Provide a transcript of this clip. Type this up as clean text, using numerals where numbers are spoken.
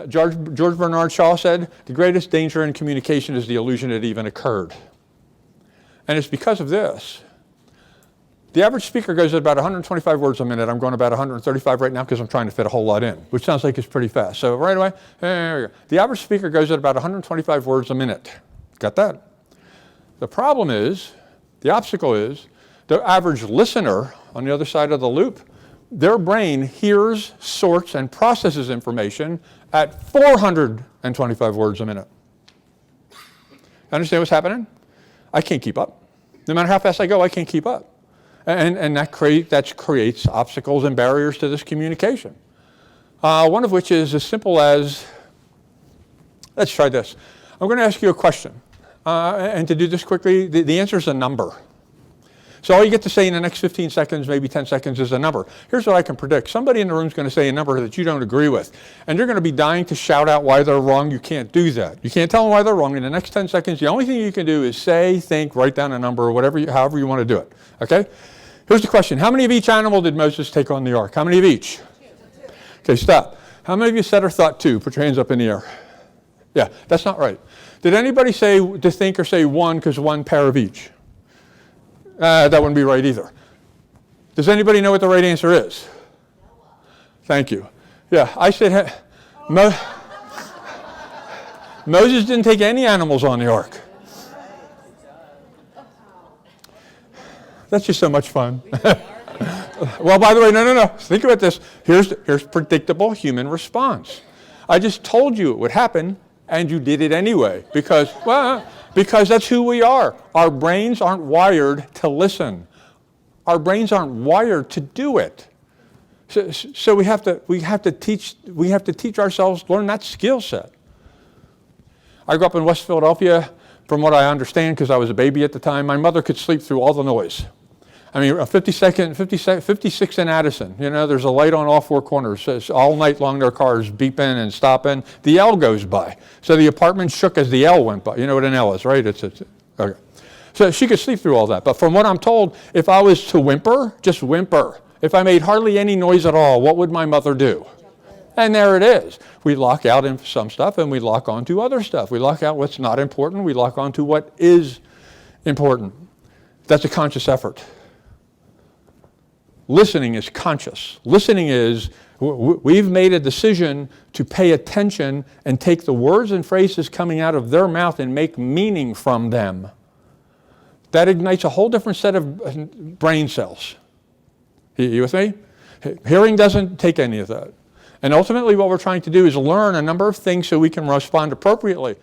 George Bernard Shaw said, the greatest danger in communication is the illusion it even occurred. And it's because of this. The average speaker goes at about 125 words a minute. I'm going about 135 right now because I'm trying to fit a whole lot in, which sounds like it's pretty fast. So right away, there we go. The average speaker goes at about 125 words a minute. Got that? The problem is, the obstacle is, the average listener on the other side of the loop, their brain hears, sorts, and processes information at 425 words a minute. Understand what's happening? I can't keep up. No matter how fast I go, I can't keep up. And that creates obstacles and barriers to this communication. One of which is as simple as, let's try this. I'm going to ask you a question. And to do this quickly, the answer is a number. So all you get to say in the next 15 seconds, maybe 10 seconds, is a number. Here's what I can predict. Somebody in the room is going to say a number that you don't agree with. And you're going to be dying to shout out why they're wrong. You can't do that. You can't tell them why they're wrong. In the next 10 seconds, the only thing you can do is say, think, write down a number, or whatever, however you want to do it. Okay? Here's the question. How many of each animal did Moses take on the ark? How many of each? Okay, stop. How many of you said or thought two? Put your hands up in the air. Yeah, that's not right. Did anybody say to think or say one because one pair of each? That wouldn't be right either. Does anybody know what the right answer is? Thank you. Yeah, I said Moses didn't take any animals on the ark. That's just so much fun. Well, by the way, no. Think about this. Here's predictable human response. I just told you it would happen, and you did it anyway because that's who we are. Our brains aren't wired to listen. Our brains aren't wired to do it. So we have to teach ourselves, learn that skill set. I grew up in West Philadelphia. From what I understand, because I was a baby at the time, my mother could sleep through all the noise. I mean, 56 in Addison, there's a light on all four corners. All night long there are cars beeping and stopping. The L goes by. So the apartment shook as the L went by. You know what an L is, right? Okay. So she could sleep through all that. But from what I'm told, if I was to whimper, just whimper, if I made hardly any noise at all, what would my mother do? And there it is. We lock out in some stuff and we lock onto other stuff. We lock out what's not important. We lock onto what is important. That's a conscious effort. Listening is conscious. Listening is, we've made a decision to pay attention and take the words and phrases coming out of their mouth and make meaning from them. That ignites a whole different set of brain cells. You with me? Hearing doesn't take any of that. And ultimately what we're trying to do is learn a number of things so we can respond appropriately.